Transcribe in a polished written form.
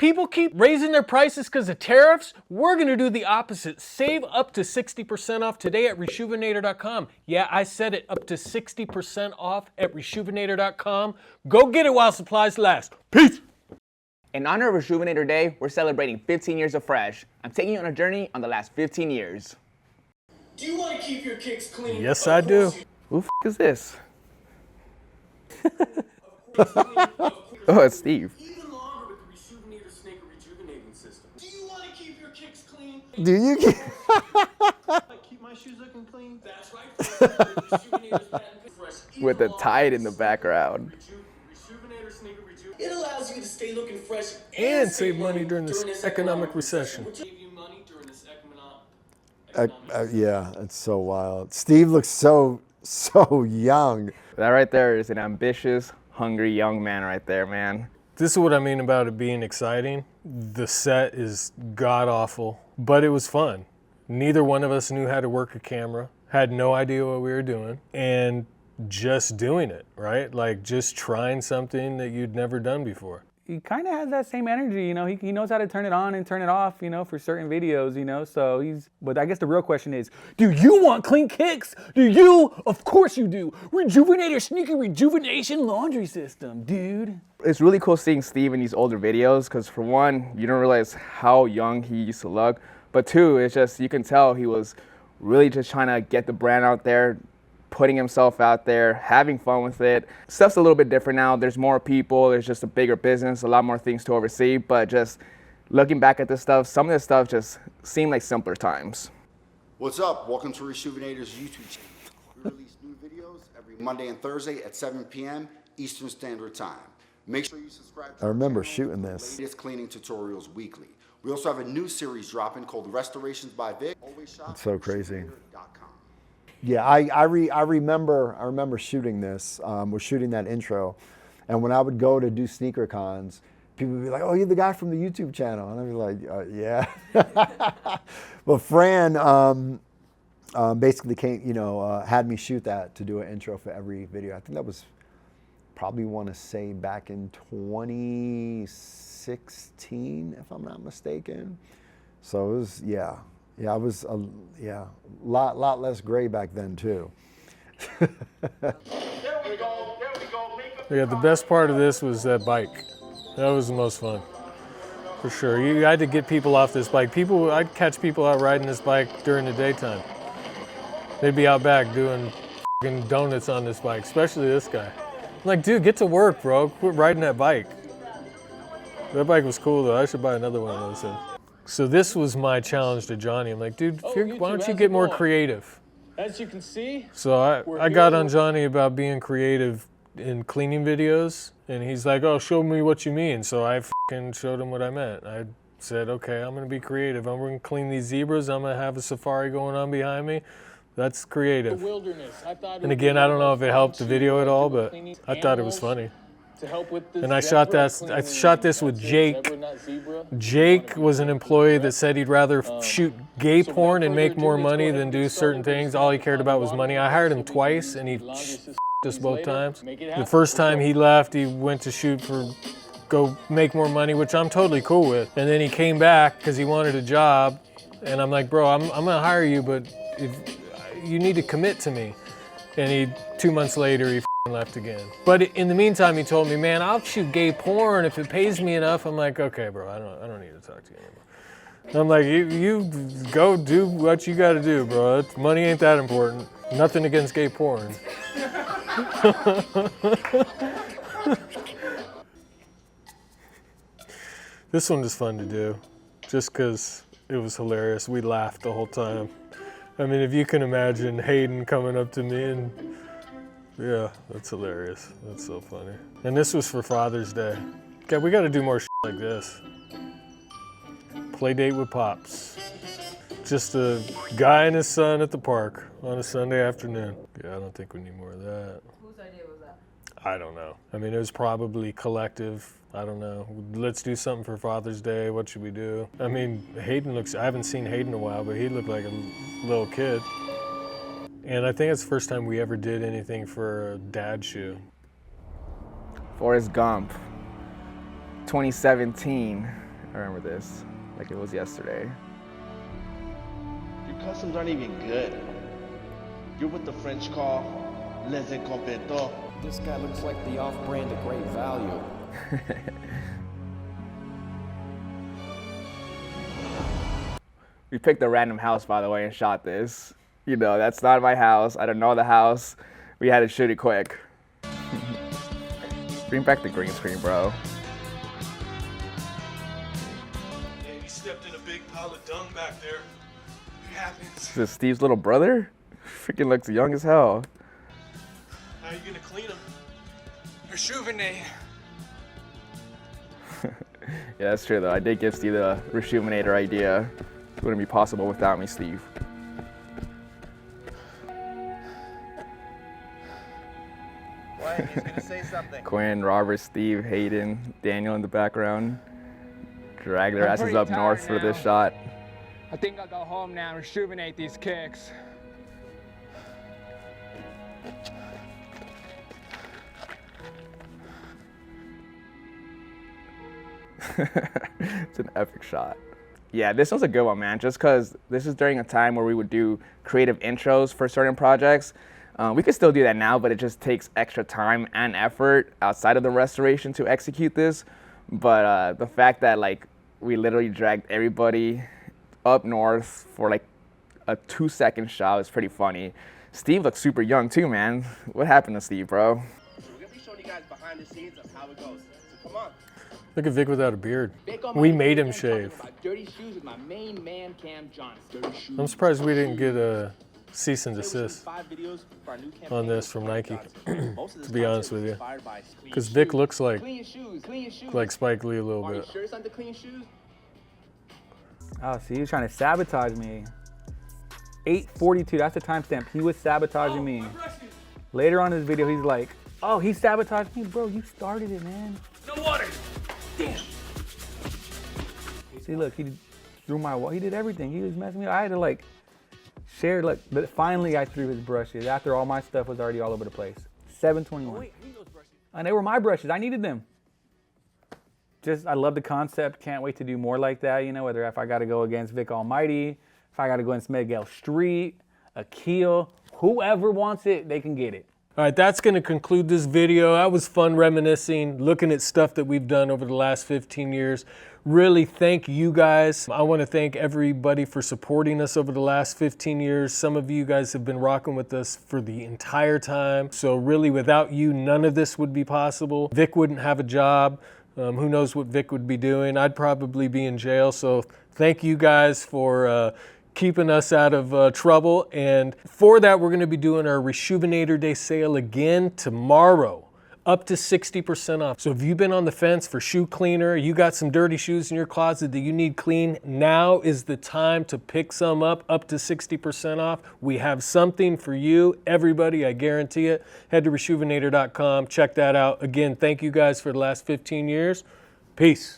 People keep raising their prices because of tariffs. We're gonna do the opposite. Save up to 60% off today at RESHOEVN8R.com. Yeah, I said it, up to 60% off at RESHOEVN8R.com. Go get it while supplies last. Peace. In honor of Reshoevn8R Day, we're celebrating 15 years of Fresh. I'm taking you on a journey on the last 15 years. Do you want to keep your kicks clean? Yes, I do. Who the f is this? Oh, it's Steve. Even longer with the RESHOEVN8R snake rejuvenating system. Do you want to keep your kicks clean? Do you keep My shoes looking clean? That's right. With the tide in the background. RESHOEVN8R snake rejuvenating. It allows you to stay looking fresh And save money during this economic recession. Save you money during this yeah, it's so wild. Steve looks so young. That right there is an ambitious, hungry young man right there, man. This is what I mean about it being exciting. The set is god-awful, but it was fun. Neither one of us knew how to work a camera, had no idea what we were doing, and just doing it, right? Like just trying something that you'd never done before. He kind of has that same energy, you know, he knows how to turn it on and turn it off, you know, for certain videos, you know, so but I guess the real question is, do you want clean kicks? Do you? Of course you do. RESHOEVN8R Sneaker Rejuvenation Laundry System, dude. It's really cool seeing Steve in these older videos, because for one, you don't realize how young he used to look, but two, it's just, you can tell he was really just trying to get the brand out there, putting himself out there, having fun with it. Stuff's a little bit different now. There's more people, there's just a bigger business, a lot more things to oversee, but just looking back at this stuff, some of this stuff just seemed like simpler times. What's up? Welcome to RESHOEVN8R's YouTube channel. We release new videos every Monday and Thursday at 7 p.m. Eastern Standard Time. Make sure you subscribe to I remember our channel shooting for the this. latest cleaning tutorials weekly. We also have a new series dropping called Restorations by Vick. Always shop It's so at crazy. RESHOEVN8R.com. Yeah, I remember shooting this. Was shooting that intro, and when I would go to do sneaker cons, people would be like, "Oh, you're the guy from the YouTube channel," and I'd be like, "Yeah." But Fran basically came, had me shoot that to do an intro for every video. I think that was probably, want to say, back in 2016, if I'm not mistaken. So it was, yeah, I was, a lot less gray back then too. Yeah, the best part of this was that bike. That was the most fun, for sure. You had to get people off this bike. I'd catch people out riding this bike during the daytime. They'd be out back doing f***ing donuts on this bike, especially this guy. I'm like, dude, get to work, bro. Quit riding that bike. That bike was cool though. I should buy another one of those things. So this was my challenge to Johnny. I'm like, dude, why don't you get more creative? As you can see, So I got on Johnny about being creative in cleaning videos, and he's like, oh, show me what you mean. So I f***ing showed him what I meant. I said, okay, I'm gonna be creative. I'm gonna clean these zebras. I'm gonna have a safari going on behind me. That's creative. And again, I don't know if it helped the video at all, but I thought it was funny. And I shot this with Jake. Jake was an employee that said he'd rather shoot gay porn and make more money than do certain things. All he cared about was money. I hired him twice, and he f***ed us both times. The first time he left, he went to shoot for go make more money, which I'm totally cool with. And then he came back because he wanted a job, and I'm like, bro, I'm gonna hire you, but you need to commit to me. And 2 months later, he left again. But in the meantime, he told me, man, I'll shoot gay porn if it pays me enough. I'm like, okay, bro, I don't need to talk to you anymore. I'm like, you go do what you gotta do, bro. Money ain't that important. Nothing against gay porn. This one is fun to do, just because it was hilarious. We laughed the whole time. I mean, if you can imagine Hayden coming up to me and, yeah, that's hilarious. That's so funny. And this was for Father's Day. God, we gotta do more shit like this. Play date with Pops. Just a guy and his son at the park on a Sunday afternoon. Yeah, I don't think we need more of that. Whose idea was that? I don't know. I mean, it was probably collective. I don't know. Let's do something for Father's Day. What should we do? I mean, Hayden looks, I haven't seen Hayden in a while, but he looked like a little kid. And I think it's the first time we ever did anything for a dad shoe. Forrest Gump, 2017. I remember this like it was yesterday. Your customs aren't even good. You're what the French call les incompetents. This guy looks like the off-brand of Great Value. We picked a random house, by the way, and shot this. You know, that's not my house. I don't know the house. We had to shoot it quick. Bring back the green screen, bro. Man, he stepped in a big pile of dung back there. It happens. Is this Steve's little brother? Freaking looks young as hell. How are you gonna clean him? RESHOEVN8R. Yeah, that's true though. I did give Steve the RESHOEVN8R idea. It wouldn't be possible without me, Steve. What? He's gonna say something. Quinn, Robert, Steve, Hayden, Daniel in the background. Drag their asses up north for this shot. I think I'll go home now and rejuvenate these kicks. It's an epic shot. Yeah, this was a good one, man, just because this is during a time where we would do creative intros for certain projects. We could still do that now, but it just takes extra time and effort outside of the restoration to execute this. But the fact that like we literally dragged everybody up north for like a 2-second shot was pretty funny. Steve looks super young too, man. What happened to Steve, bro? So we're gonna be showing you guys behind the scenes of how it goes. So come on. Look at Vic without a beard. Vick We Almighty made him again talking shave. about dirty shoes with my main man, Cam Johnson. Dirty shoes. I'm surprised we didn't get a cease and Today we're shooting desist 5 videos for our new campaign on this with from Cam Nike, Johnson. Most of this to be honest content with is you. inspired by clean because Vic shoes. looks like Clean shoes, clean shoes. Spike Lee a little Are you bit. sure it's not the clean shoes? Oh, see, he was trying to sabotage me. 8:42, that's the timestamp. He was sabotaging me. Later on in this video, he's like, oh, he sabotaged me? Bro, you started it, man. No water. Damn. See, look, he threw my wall. He did everything. He was messing me up. I had to like share, like, but finally I threw his brushes after all my stuff was already all over the place. 7:21. And they were my brushes. I needed them. Just, I love the concept. Can't wait to do more like that. You know, whether if I got to go against Vick Almighty, if I got to go against Miguel Street, Akil, whoever wants it, they can get it. All right, that's going to conclude this video. That was fun reminiscing, looking at stuff that we've done over the last 15 years. Really thank you guys. I want to thank everybody for supporting us over the last 15 years. Some of you guys have been rocking with us for the entire time. So really, without you, none of this would be possible. Vic wouldn't have a job. Who knows what Vic would be doing? I'd probably be in jail. So thank you guys for keeping us out of trouble. And for that, we're going to be doing our RESHOEVN8R Day sale again tomorrow, up to 60% off. So if you've been on the fence for shoe cleaner, you got some dirty shoes in your closet that you need clean, now is the time to pick some up to 60% off. We have something for you, everybody, I guarantee it. Head to RESHOEVN8R.com, check that out. Again, thank you guys for the last 15 years. Peace.